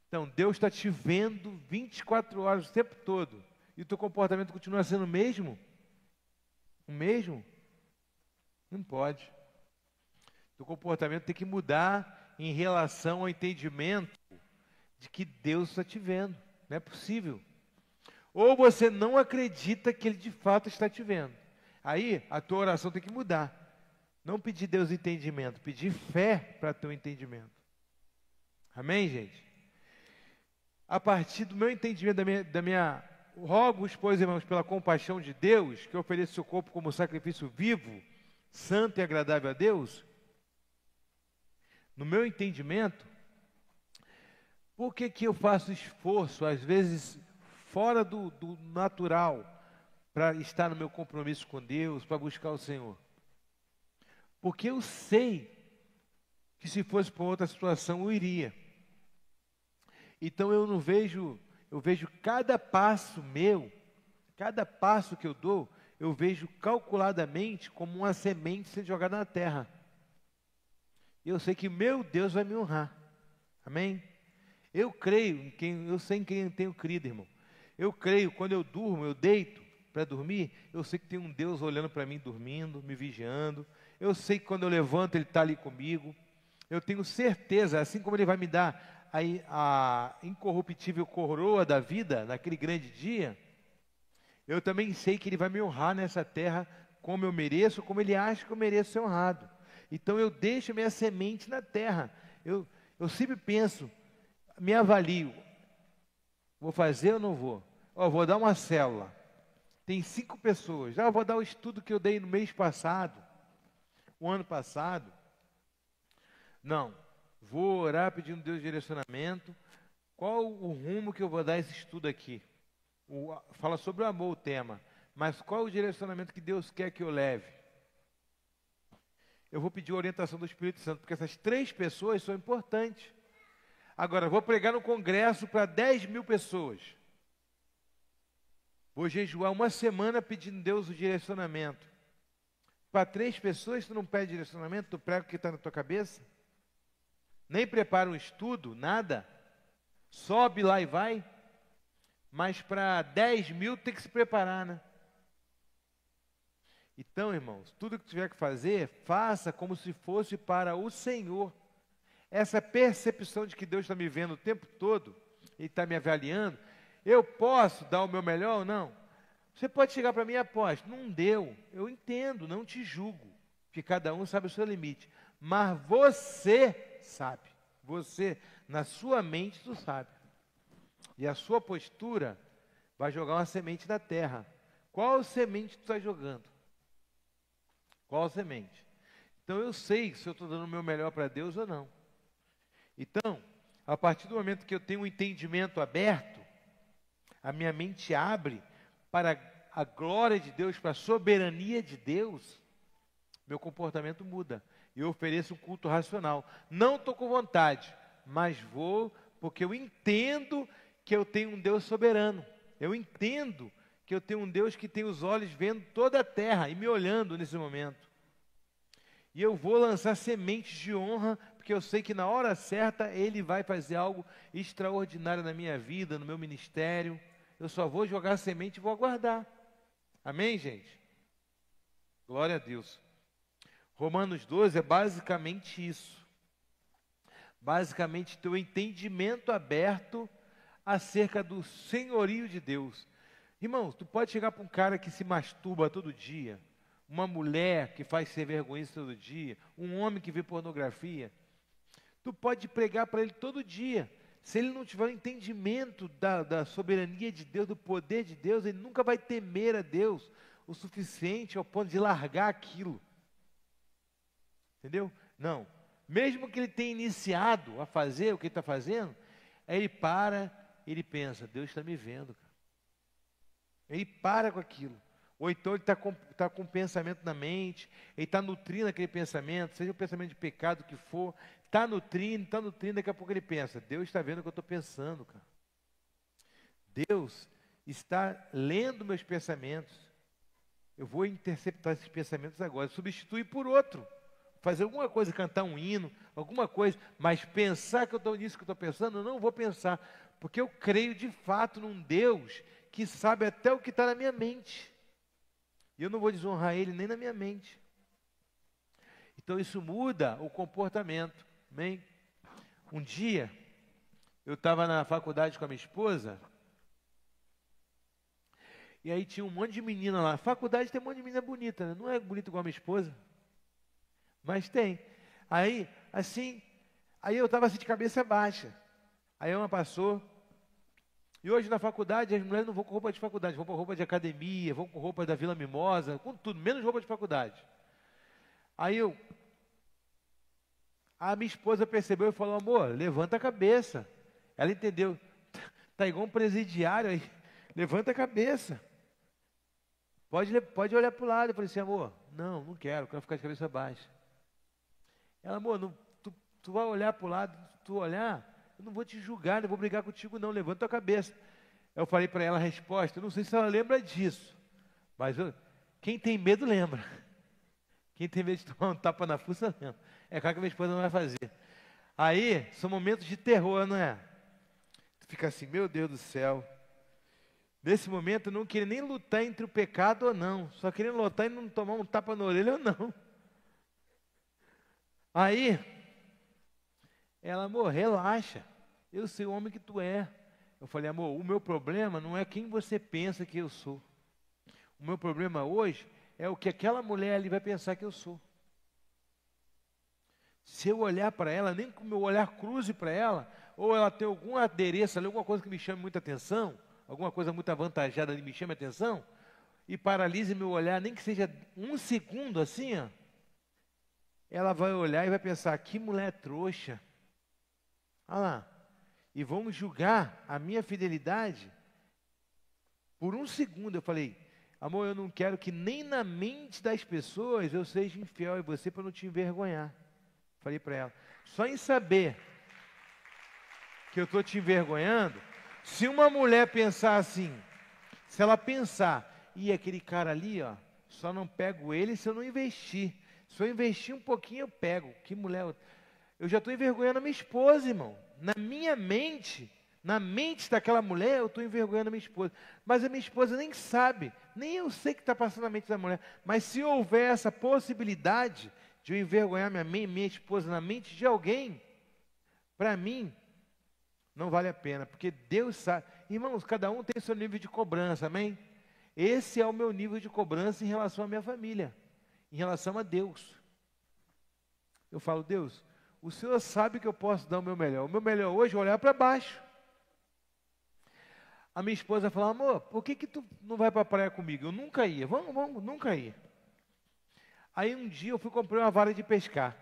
Então, Deus está te vendo 24 horas o tempo todo. E o teu comportamento continua sendo o mesmo? O mesmo? Não pode. O comportamento tem que mudar em relação ao entendimento de que Deus está te vendo. Não é possível. Ou você não acredita que Ele de fato está te vendo. Aí a tua oração tem que mudar. Não pedir Deus entendimento, pedir fé para teu entendimento. Amém, gente? A partir do meu entendimento, rogo-os, pois, irmãos, pela compaixão de Deus, que ofereça o seu corpo como sacrifício vivo, santo e agradável a Deus. No meu entendimento, por que eu faço esforço, às vezes fora do natural, para estar no meu compromisso com Deus, para buscar o Senhor? Porque eu sei que se fosse para outra situação eu iria. Então eu vejo cada passo meu, cada passo que eu dou, eu vejo calculadamente como uma semente sendo jogada na terra. E eu sei que meu Deus vai me honrar. Amém? Eu creio eu sei em quem eu tenho crido, irmão. Eu creio, quando eu durmo, eu deito para dormir, eu sei que tem um Deus olhando para mim dormindo, me vigiando. Eu sei que quando eu levanto, Ele está ali comigo. Eu tenho certeza, assim como Ele vai me dar a incorruptível coroa da vida, naquele grande dia, eu também sei que Ele vai me honrar nessa terra como eu mereço, como Ele acha que eu mereço ser honrado. Então eu deixo minha semente na terra. Eu sempre penso, me avalio, vou fazer ou não vou? Vou dar uma célula, tem 5 pessoas, vou dar o estudo que eu dei no mês passado, o ano passado. Não, vou orar pedindo Deus direcionamento. Qual o rumo que eu vou dar esse estudo aqui? Fala sobre o amor o tema, mas qual o direcionamento que Deus quer que eu leve? Eu vou pedir a orientação do Espírito Santo, porque essas 3 pessoas são importantes. Agora, vou pregar no congresso para 10.000 pessoas. Vou jejuar uma semana pedindo a Deus o direcionamento. Para 3 pessoas, tu não pede direcionamento, tu prega o que está na tua cabeça? Nem prepara um estudo, nada. Sobe lá e vai. Mas para 10.000 tem que se preparar, né? Então, irmãos, tudo que tiver que fazer, faça como se fosse para o Senhor. Essa percepção de que Deus está me vendo o tempo todo, Ele está me avaliando, eu posso dar o meu melhor ou não? Você pode chegar para mim e aposta, não deu, eu entendo, não te julgo, porque cada um sabe o seu limite, mas você sabe, você, na sua mente, tu sabe, e a sua postura vai jogar uma semente na terra. Qual semente tu está jogando? Qual semente? Então eu sei se eu estou dando o meu melhor para Deus ou não. Então, a partir do momento que eu tenho um entendimento aberto, a minha mente abre para a glória de Deus, para a soberania de Deus, meu comportamento muda. Eu ofereço um culto racional. Não estou com vontade, mas vou porque eu entendo que eu tenho um Deus soberano. Eu entendo que eu tenho um Deus que tem os olhos vendo toda a terra e me olhando nesse momento. E eu vou lançar sementes de honra, porque eu sei que na hora certa Ele vai fazer algo extraordinário na minha vida, no meu ministério. Eu só vou jogar semente e vou aguardar. Amém, gente? Glória a Deus. Romanos 12 é basicamente isso. Basicamente, teu entendimento aberto acerca do senhorio de Deus. Irmãos, tu pode chegar para um cara que se masturba todo dia, uma mulher que faz ser vergonhice todo dia, um homem que vê pornografia, Tu pode pregar para ele todo dia. Se ele não tiver o entendimento da soberania de Deus, do poder de Deus, ele nunca vai temer a Deus o suficiente ao ponto de largar aquilo. Entendeu? Não. Mesmo que ele tenha iniciado a fazer o que ele está fazendo, aí ele para, ele pensa, Deus está me vendo, cara. Ele para com aquilo. Ou então ele está com um pensamento na mente, ele está nutrindo aquele pensamento, seja o pensamento de pecado que for, está nutrindo, daqui a pouco ele pensa, Deus está vendo o que eu estou pensando, cara. Deus está lendo meus pensamentos. Eu vou interceptar esses pensamentos agora, substituir por outro. Fazer alguma coisa, cantar um hino, alguma coisa, mas pensar que eu estou nisso que eu estou pensando, eu não vou pensar, porque eu creio de fato num Deus que sabe até o que está na minha mente. E eu não vou desonrar Ele nem na minha mente. Então isso muda o comportamento. Amém? Um dia, eu estava na faculdade com a minha esposa, e aí tinha um monte de menina lá. Faculdade tem um monte de menina bonita, né? Não é bonita igual a minha esposa, mas tem. Aí, assim, aí eu estava assim de cabeça baixa. Aí uma passou. E hoje na faculdade, as mulheres não vão com roupa de faculdade, vão com roupa de academia, vão com roupa da Vila Mimosa, com tudo, menos roupa de faculdade. Aí a minha esposa percebeu e falou, amor, levanta a cabeça. Ela entendeu, tá igual um presidiário aí, levanta a cabeça. Pode olhar para o lado. Eu falei assim, amor, não quero ficar de cabeça baixa. Ela, amor, tu vai olhar para o lado, tu olhar, eu não vou te julgar, não vou brigar contigo não, levanta a cabeça. Eu falei para ela a resposta, eu não sei se ela lembra disso, mas quem tem medo lembra. Quem tem medo de tomar um tapa na fuça lembra. É claro que a minha esposa não vai fazer. Aí, são momentos de terror, não é? Tu fica assim, meu Deus do céu. Nesse momento eu não queria nem lutar entre o pecado ou não, só queria lutar e não tomar um tapa na orelha ou não. Aí, ela, amor, relaxa, eu sei o homem que tu é. Eu falei, amor, o meu problema não é quem você pensa que eu sou. O meu problema hoje é o que aquela mulher ali vai pensar que eu sou. Se eu olhar para ela, nem que o meu olhar cruze para ela, ou ela tem alguma adereço ali, alguma coisa que me chame muita atenção, alguma coisa muito avantajada ali me chame a atenção, e paralise meu olhar, nem que seja um segundo assim, ó, ela vai olhar e vai pensar, que mulher trouxa. Olha lá. E vão julgar a minha fidelidade por um segundo. Eu falei, amor, eu não quero que nem na mente das pessoas eu seja infiel a você para não te envergonhar. Falei para ela, só em saber que eu estou te envergonhando, se uma mulher pensar assim, se ela pensar, e aquele cara ali, ó, só não pego ele se eu não investir. Se eu investir um pouquinho, eu pego. Que mulher. Eu já estou envergonhando a minha esposa, irmão. Na minha mente, na mente daquela mulher, eu estou envergonhando a minha esposa. Mas a minha esposa nem sabe, nem eu sei o que está passando na mente da mulher. Mas se houver essa possibilidade de eu envergonhar minha esposa na mente de alguém, para mim, não vale a pena. Porque Deus sabe. Irmãos, cada um tem seu nível de cobrança, amém? Esse é o meu nível de cobrança em relação à minha família. Em relação a Deus. Eu falo, Deus, o Senhor sabe que eu posso dar o meu melhor. O meu melhor hoje é olhar para baixo. A minha esposa falou, amor, por que tu não vai para a praia comigo? Eu nunca ia, vamos, nunca ia. Aí um dia eu fui comprar uma vara de pescar.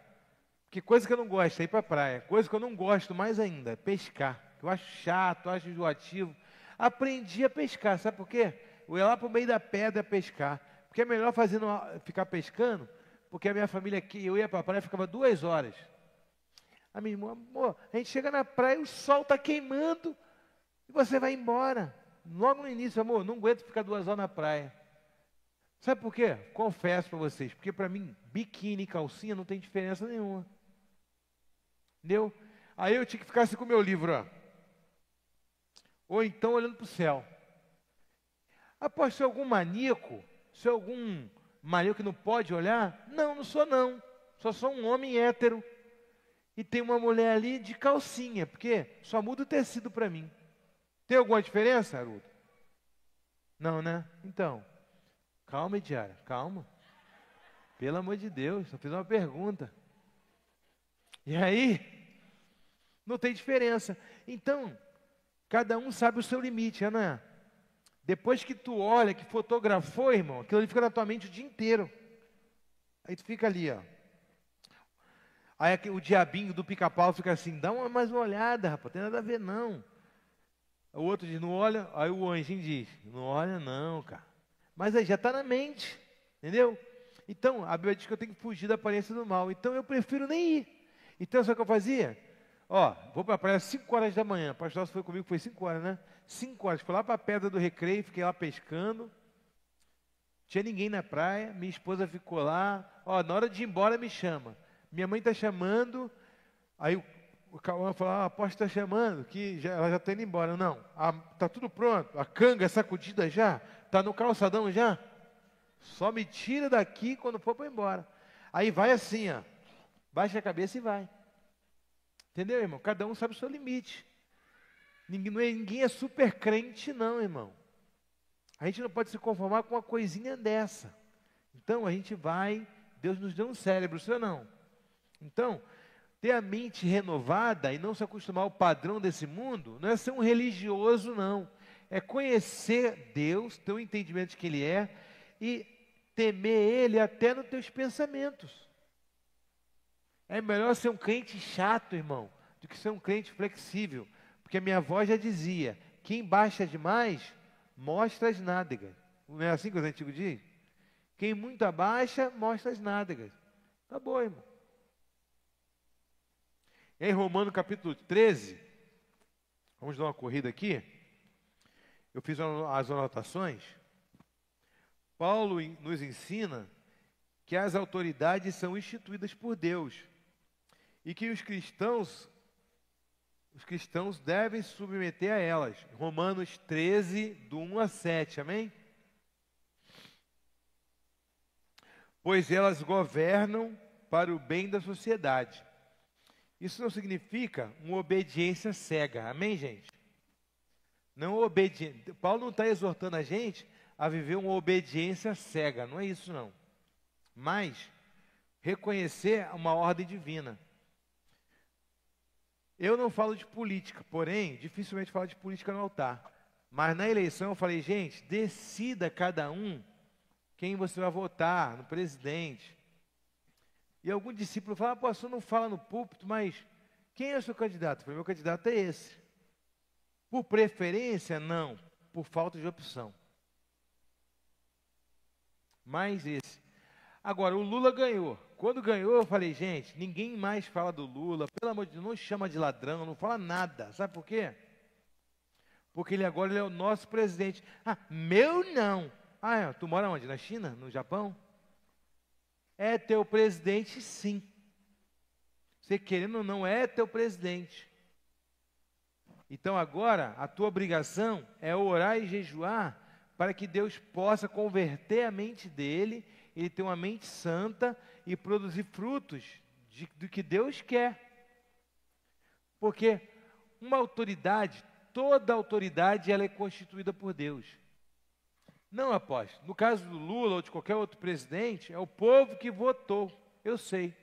Que coisa que eu não gosto, é ir para a praia. Coisa que eu não gosto mais ainda, pescar. Eu acho chato, eu acho enjoativo. Aprendi a pescar, sabe por quê? Eu ia lá para o meio da pedra pescar. Porque é melhor ficar pescando, porque a minha família aqui, eu ia para a praia, ficava 2 horas. A minha irmã, amor, a gente chega na praia, o sol está queimando, e você vai embora. Logo no início, amor, não aguento ficar 2 horas na praia. Sabe por quê? Confesso para vocês, porque para mim, biquíni e calcinha não tem diferença nenhuma. Entendeu? Aí eu tinha que ficar assim com o meu livro, ó. Ou então olhando para o céu. Após ser algum maníaco, se algum maníaco que não pode olhar, não sou não. Só sou um homem hétero. E tem uma mulher ali de calcinha, porque só muda o tecido para mim. Tem alguma diferença, Haroldo? Não, né? Então, calma, Ediara, calma. Pelo amor de Deus, só fiz uma pergunta. E aí, Não tem diferença. Então, cada um sabe o seu limite, não é? Depois que tu olha, que fotografou, irmão, aquilo ali fica na tua mente o dia inteiro. Aí tu fica ali, ó. Aí o diabinho do pica-pau fica assim, dá mais uma olhada, rapaz, tem nada a ver não. O outro diz, não olha, aí o anjinho diz, não olha não, cara. Mas aí já está na mente, entendeu? Então, a Bíblia diz que eu tenho que fugir da aparência do mal. Então, eu prefiro nem ir. Então, sabe o que eu fazia? Ó, vou para a praia às 5 horas da manhã. O pastor foi comigo, foi 5 horas, né? 5 horas. Fui lá para a pedra do Recreio, fiquei lá pescando. Tinha ninguém na praia. Minha esposa ficou lá. Ó, na hora de ir embora, me chama. Minha mãe está chamando. Aí o Cauã falou, a aposta está chamando, que ela já está indo embora. Não, está tudo pronto. A canga sacudida já? Está no calçadão já? Só me tira daqui quando for para embora. Aí vai assim, ó. Baixa a cabeça e vai. Entendeu, irmão? Cada um sabe o seu limite. Ninguém é super crente, não, irmão. A gente não pode se conformar com uma coisinha dessa. Então, a gente vai... Deus nos deu um cérebro, senhor não? Então, ter a mente renovada e não se acostumar ao padrão desse mundo, não é ser um religioso, não. É conhecer Deus, ter um entendimento de que Ele é, e temer Ele até nos teus pensamentos. É melhor ser um crente chato, irmão, do que ser um crente flexível. Porque a minha avó já dizia, quem baixa demais, mostra as nádegas. Não é assim que os antigos dizem? Quem muito abaixa, mostra as nádegas. Tá bom, irmão. Em Romanos capítulo 13, vamos dar uma corrida aqui. Eu fiz as anotações. Paulo nos ensina que as autoridades são instituídas por Deus e que os cristãos devem se submeter a elas. Romanos 13, do 1 a 7, amém? Pois elas governam para o bem da sociedade. Isso não significa uma obediência cega, amém, gente? Não obediência. Paulo não está exortando a gente a viver uma obediência cega, não é isso não. Mas reconhecer uma ordem divina. Eu não falo de política, porém, dificilmente falo de política no altar. Mas na eleição eu falei, gente, decida cada um quem você vai votar no presidente. E algum discípulo fala, pastor, não fala no púlpito, mas quem é o seu candidato? Eu falei, meu candidato é esse. Por preferência, não. Por falta de opção. Mais esse. Agora, o Lula ganhou. Quando ganhou, eu falei, gente, ninguém mais fala do Lula. Pelo amor de Deus, não chama de ladrão, não fala nada. Sabe por quê? Porque ele é o nosso presidente. Ah, meu não. Ah, é, tu mora onde? Na China? No Japão? É teu presidente, sim. Você querendo ou não, é teu presidente. Então agora, a tua obrigação é orar e jejuar para que Deus possa converter a mente dele, ele ter uma mente santa e produzir frutos do que Deus quer. Porque uma autoridade, toda autoridade, ela é constituída por Deus. Não, apóstolo, no caso do Lula ou de qualquer outro presidente, é o povo que votou, eu sei.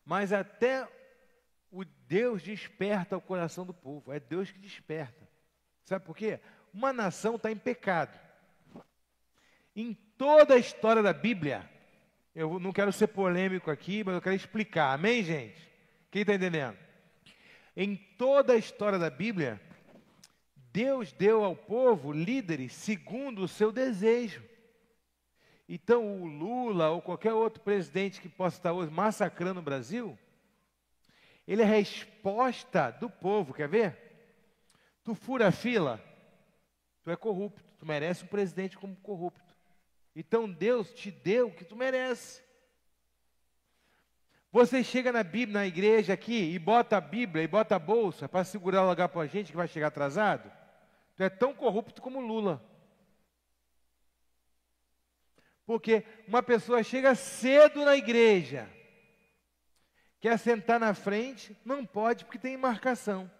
Mas até o Deus desperta o coração do povo, é Deus que desperta. Sabe por quê? Uma nação está em pecado. Em toda a história da Bíblia, eu não quero ser polêmico aqui, mas eu quero explicar, amém, gente? Quem está entendendo? Em toda a história da Bíblia, Deus deu ao povo líderes segundo o seu desejo. Então, o Lula ou qualquer outro presidente que possa estar hoje massacrando o Brasil, ele é a resposta do povo, quer ver? Tu fura a fila, tu é corrupto, tu merece um presidente como corrupto. Então, Deus te deu o que tu merece. Você chega na Bíblia, na igreja aqui, e bota a Bíblia, e bota a bolsa para segurar o lugar para a gente que vai chegar atrasado. Tu é tão corrupto como Lula. Porque uma pessoa chega cedo na igreja, quer sentar na frente, não pode porque tem marcação.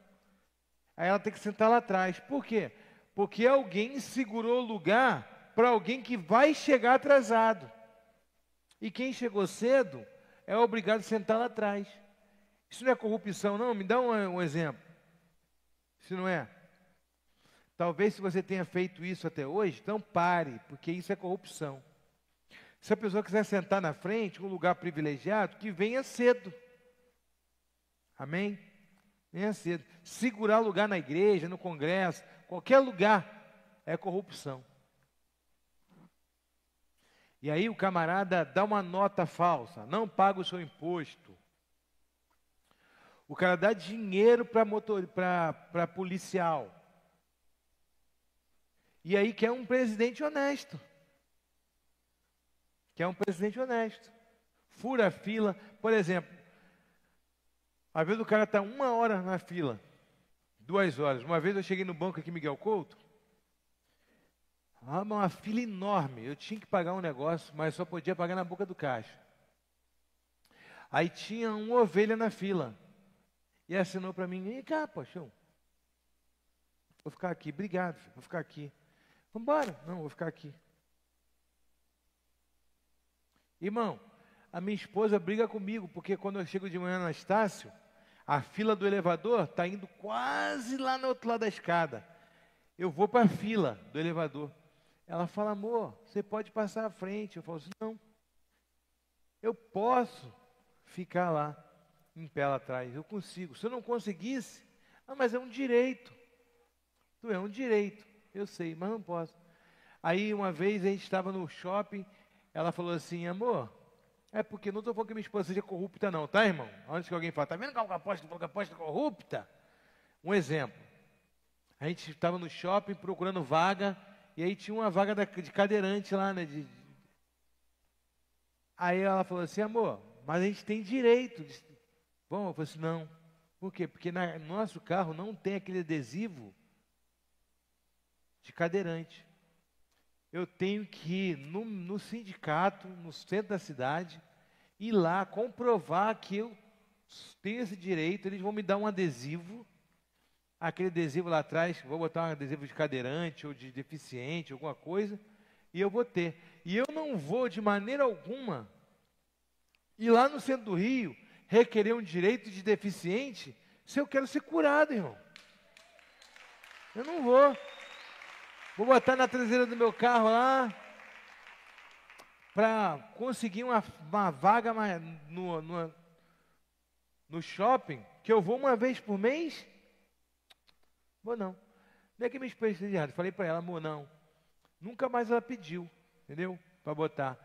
Aí ela tem que sentar lá atrás. Por quê? Porque alguém segurou o lugar para alguém que vai chegar atrasado. E quem chegou cedo é obrigado a sentar lá atrás. Isso não é corrupção, não? Me dá um exemplo. Se não é. Talvez se você tenha feito isso até hoje, então pare, porque isso é corrupção. Se a pessoa quiser sentar na frente, um lugar privilegiado, que venha cedo. Amém? Venha cedo. Segurar lugar na igreja, no congresso, qualquer lugar, é corrupção. E aí o camarada dá uma nota falsa, não paga o seu imposto. O cara dá dinheiro para policial. E aí quer um presidente honesto. Quer um presidente honesto. Fura a fila. Por exemplo, às vezes o cara está 1 hora na fila, 2 horas. Uma vez eu cheguei no banco aqui, Miguel Couto, uma fila enorme. Eu tinha que pagar um negócio, mas só podia pagar na boca do caixa. Aí tinha uma ovelha na fila. E assinou para mim, vem cá, poxa, vou ficar aqui, obrigado, filho, vou ficar aqui. Vamos embora? Não, vou ficar aqui. Irmão, a minha esposa briga comigo, porque quando eu chego de manhã no Estácio, a fila do elevador está indo quase lá no outro lado da escada. Eu vou para a fila do elevador. Ela fala, amor, você pode passar à frente. Eu falo assim, não, eu posso ficar lá, em pé lá atrás, eu consigo. Se eu não conseguisse, mas é um direito. Tu é um direito, eu sei, mas não posso. Aí uma vez a gente estava no shopping, ela falou assim, amor, é porque não estou falando que minha esposa seja corrupta não, tá, irmão? Antes que alguém fale, tá vendo que a aposta corrupta? Um exemplo, a gente estava no shopping procurando vaga, e aí tinha uma vaga de cadeirante lá, né? Aí ela falou assim, amor, mas a gente tem direito. Bom, eu falei assim, não. Por quê? Porque no nosso carro não tem aquele adesivo de cadeirante. Eu tenho que ir no sindicato, no centro da cidade, ir lá comprovar que eu tenho esse direito. Eles vão me dar um adesivo, aquele adesivo lá atrás, vou botar um adesivo de cadeirante ou de deficiente, alguma coisa, e eu vou ter. E eu não vou de maneira alguma ir lá no centro do Rio requerer um direito de deficiente se eu quero ser curado, irmão. Eu não vou. Vou botar na traseira do meu carro lá para conseguir uma vaga no shopping, que eu vou uma vez por mês. Vou não. Não é que minha esposa esteja errada. Falei para ela, amor, não. Nunca mais ela pediu, entendeu? Para botar.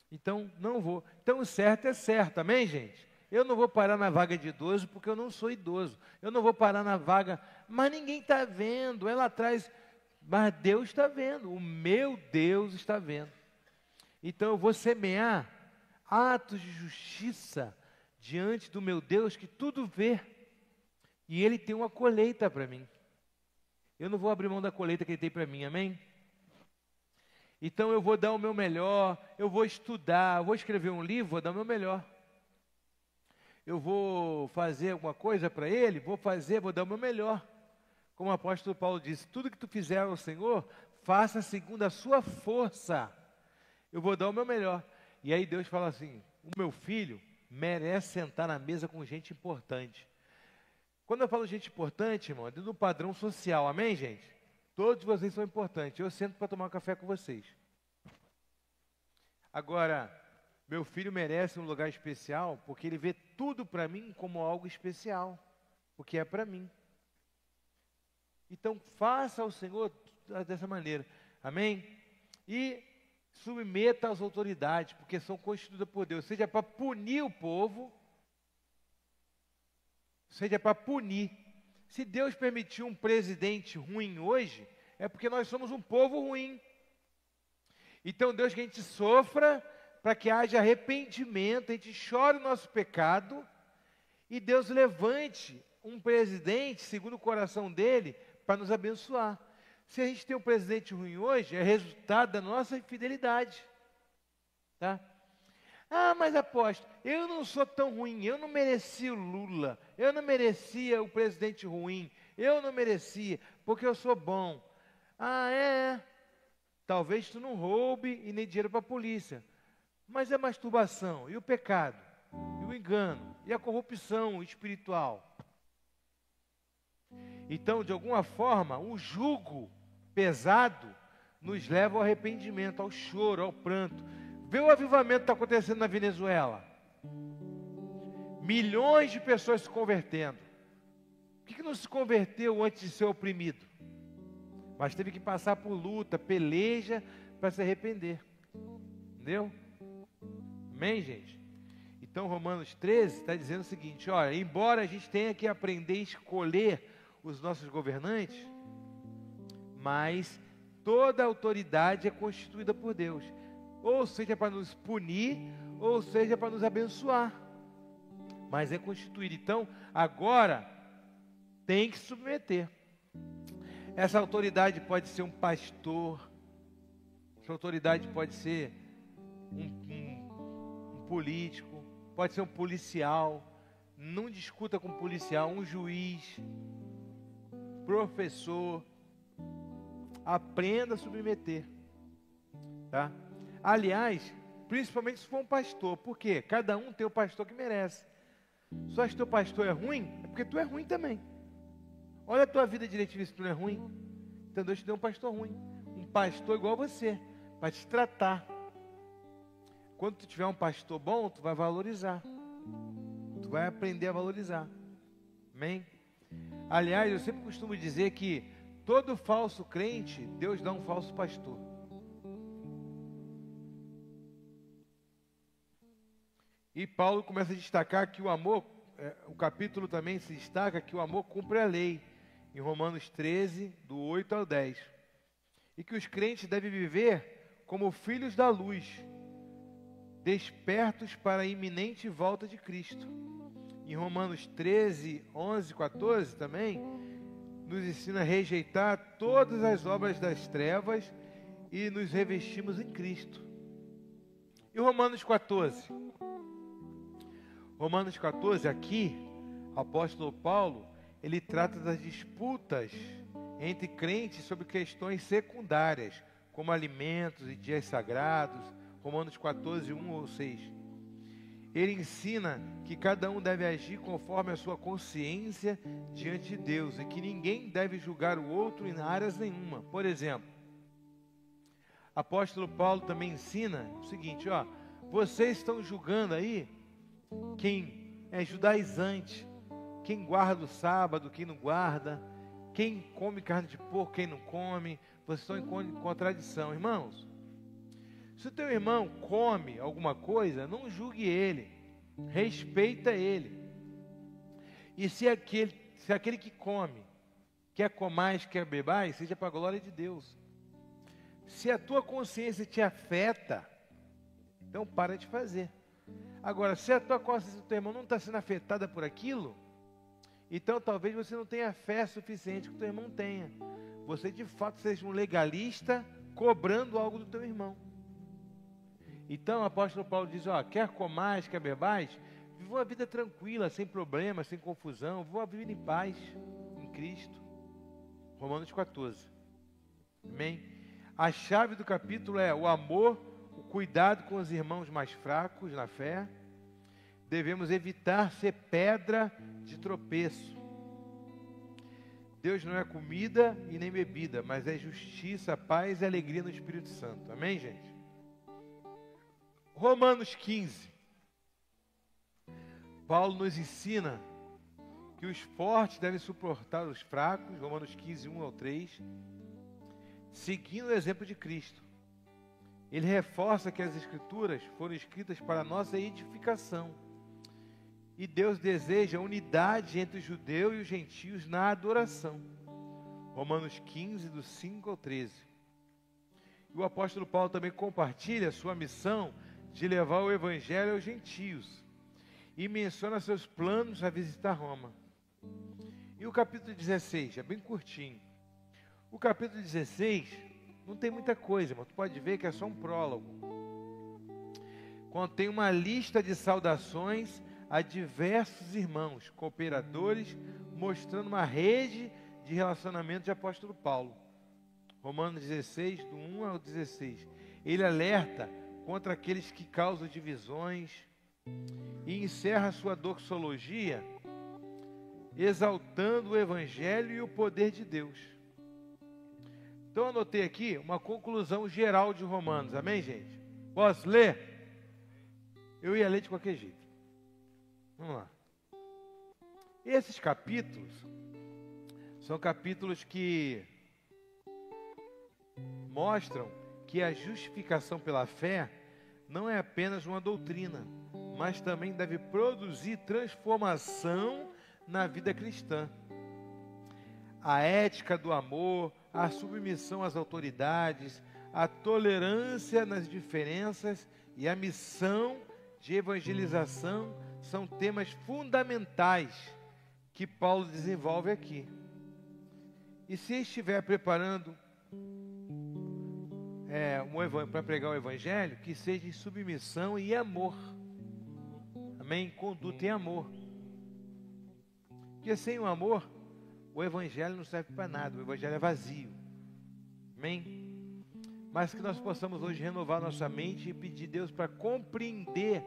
Então, não vou. Então, o certo é certo, amém, gente? Eu não vou parar na vaga de idoso, porque eu não sou idoso. Eu não vou parar na vaga, mas ninguém está vendo. É lá atrás, mas Deus está vendo. O meu Deus está vendo. Então, eu vou semear atos de justiça diante do meu Deus, que tudo vê. E Ele tem uma colheita para mim. Eu não vou abrir mão da colheita que Ele tem para mim, amém? Então eu vou dar o meu melhor, eu vou estudar, eu vou escrever um livro, vou dar o meu melhor. Eu vou fazer alguma coisa para Ele, vou dar o meu melhor. Como o apóstolo Paulo disse, tudo que tu fizer ao Senhor, faça segundo a sua força. Eu vou dar o meu melhor. E aí Deus fala assim, o meu filho merece sentar na mesa com gente importante. Quando eu falo gente importante, irmão, é dentro do padrão social, amém, gente? Todos vocês são importantes. Eu sento para tomar um café com vocês. Agora, meu filho merece um lugar especial porque ele vê tudo para mim como algo especial, porque é para mim. Então, faça ao Senhor dessa maneira. Amém? E submeta às autoridades, porque são constituídas por Deus. Seja para punir o povo, seja para punir. Se Deus permitiu um presidente ruim hoje, é porque nós somos um povo ruim. Então Deus quer que a gente sofra, para que haja arrependimento, a gente chore o nosso pecado, e Deus levante um presidente, segundo o coração dele, para nos abençoar. Se a gente tem um presidente ruim hoje, é resultado da nossa infidelidade. Tá? Ah, mas apóstolo, eu não sou tão ruim, eu não merecia o Lula, eu não merecia o presidente ruim, eu não merecia, porque eu sou bom. Ah, talvez tu não roube e nem dinheiro para a polícia, Mas a masturbação, e o pecado, e o engano, e a corrupção espiritual. Então, de alguma forma, o jugo pesado nos leva ao arrependimento, ao choro, ao pranto. Vê o avivamento que está acontecendo na Venezuela. Milhões de pessoas se convertendo. Por que não se converteu antes de ser oprimido? Mas teve que passar por luta, peleja, para se arrepender. Entendeu? Amém, gente? Então, Romanos 13 está dizendo o seguinte, olha, embora a gente tenha que aprender a escolher os nossos governantes, mas toda autoridade é constituída por Deus. Ou seja, para nos punir, ou seja, para nos abençoar. Mas é constituída. Então, agora, tem que se submeter. Essa autoridade pode ser um pastor, essa autoridade pode ser um político, pode ser um policial. Não discuta com um policial, um juiz, professor. Aprenda a submeter, tá? Aliás, principalmente se for um pastor, porque cada um tem o pastor que merece. Só se teu pastor é ruim, é porque tu é ruim também. Olha a tua vida direitinho se tu não é ruim. Então Deus te deu um pastor ruim, um pastor igual a você, para te tratar. Quando tu tiver um pastor bom, tu vai valorizar. Tu vai aprender a valorizar. Amém? Aliás, eu sempre costumo dizer que todo falso crente, Deus dá um falso pastor. E Paulo começa a destacar que o amor, o capítulo também se destaca que o amor cumpre a lei, em Romanos 13, do 8 ao 10. E que os crentes devem viver como filhos da luz, despertos para a iminente volta de Cristo. Em Romanos 13, 11, 14 também, nos ensina a rejeitar todas as obras das trevas e nos revestimos em Cristo. E Romanos 14? Romanos 14, aqui, o apóstolo Paulo, ele trata das disputas entre crentes sobre questões secundárias, como alimentos e dias sagrados. Romanos 14, 1 ou 6. Ele ensina que cada um deve agir conforme a sua consciência diante de Deus e que ninguém deve julgar o outro em áreas nenhuma. Por exemplo, apóstolo Paulo também ensina o seguinte, ó, vocês estão julgando aí quem é judaizante, quem guarda o sábado, quem não guarda, quem come carne de porco, quem não come, vocês estão em contradição. Irmãos, se o teu irmão come alguma coisa, não julgue ele, respeita ele. E se aquele que come, quer comais, quer bebais, seja para a glória de Deus. Se a tua consciência te afeta, então para de fazer. Agora, se a tua consciência do teu irmão não está sendo afetada por aquilo, então talvez você não tenha fé suficiente que o teu irmão tenha. Você de fato seja um legalista cobrando algo do teu irmão. Então o apóstolo Paulo diz, ó, quer comais, quer bebais, viva uma vida tranquila, sem problemas, sem confusão, viva uma vida em paz, em Cristo. Romanos 14. Amém? A chave do capítulo é o amor, o cuidado com os irmãos mais fracos na fé. Devemos evitar ser pedra de tropeço. Deus não é comida e nem bebida, mas é justiça, paz e alegria no Espírito Santo. Amém, gente? Romanos 15. Paulo nos ensina que os fortes devem suportar os fracos, Romanos 15, 1 ao 3, seguindo o exemplo de Cristo. Ele reforça que as Escrituras foram escritas para a nossa edificação. E Deus deseja unidade entre os judeus e os gentios na adoração. Romanos 15, do 5 ao 13. E o apóstolo Paulo também compartilha a sua missão de levar o evangelho aos gentios. E menciona seus planos a visitar Roma. E o capítulo 16, é bem curtinho. O capítulo 16 não tem muita coisa, mas tu pode ver que é só um prólogo. Contém uma lista de saudações a diversos irmãos, cooperadores, mostrando uma rede de relacionamento de apóstolo Paulo. Romanos 16, do 1 ao 16. Ele alerta contra aqueles que causam divisões, e encerra sua doxologia exaltando o Evangelho e o poder de Deus. Então eu anotei aqui uma conclusão geral de Romanos, amém, gente? Posso ler? Eu ia ler de qualquer jeito. Vamos lá. Esses capítulos são capítulos que mostram que a justificação pela fé não é apenas uma doutrina, mas também deve produzir transformação na vida cristã. A ética do amor, a submissão às autoridades, a tolerância nas diferenças e a missão de evangelização são temas fundamentais que Paulo desenvolve aqui. E se estiver preparando para pregar o Evangelho, que seja em submissão e amor. Amém? Conduta em amor. Porque sem o amor, o Evangelho não serve para nada, o Evangelho é vazio. Amém? Mas que nós possamos hoje renovar nossa mente e pedir a Deus para compreender,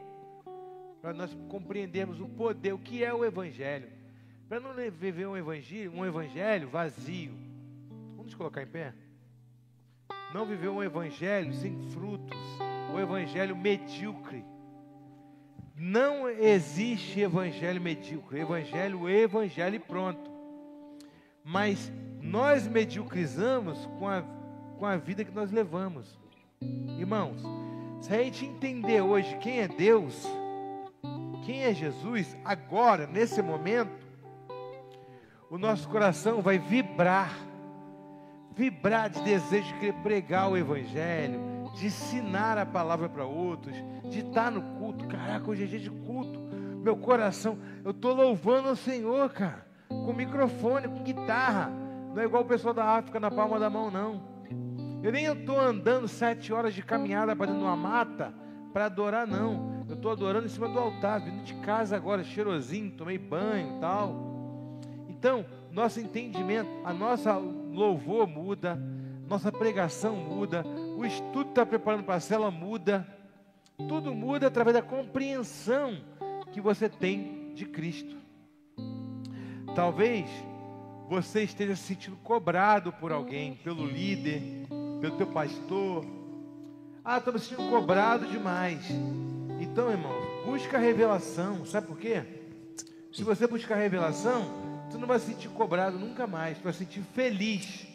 para nós compreendermos o poder, o que é o Evangelho. Para não viver um evangelho vazio. Vamos nos colocar em pé? Não viver um evangelho sem frutos, um evangelho medíocre. Não existe evangelho medíocre, evangelho e pronto. Mas nós mediocrizamos com a vida que nós levamos. Irmãos, se a gente entender hoje quem é Deus, quem é Jesus, agora, nesse momento, o nosso coração vai vibrar de desejo de querer pregar o Evangelho, de ensinar a palavra para outros, de estar no culto. Caraca, hoje é dia de culto. Meu coração, eu estou louvando o Senhor, cara, com microfone, com guitarra. Não é igual o pessoal da África na palma da mão, não. Eu nem estou andando 7 horas de caminhada para dentro de uma mata para adorar, não. Eu estou adorando em cima do altar, vindo de casa agora, cheirosinho, tomei banho e tal. Então, nosso entendimento, a nossa louvor muda, nossa pregação muda, o estudo está preparando para a célula muda, tudo muda através da compreensão que você tem de Cristo. Talvez você esteja se sentindo cobrado por alguém, pelo líder, pelo teu pastor. Estou me sentindo cobrado demais. Então, irmão, busca a revelação. Sabe por quê? Se você buscar a revelação, tu não vai se sentir cobrado nunca mais, tu vai se sentir feliz.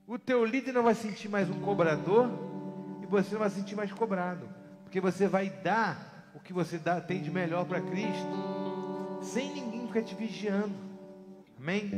O teu líder não vai se sentir mais um cobrador e você não vai se sentir mais cobrado, porque você vai dar o que você tem de melhor para Cristo, sem ninguém ficar te vigiando. Amém?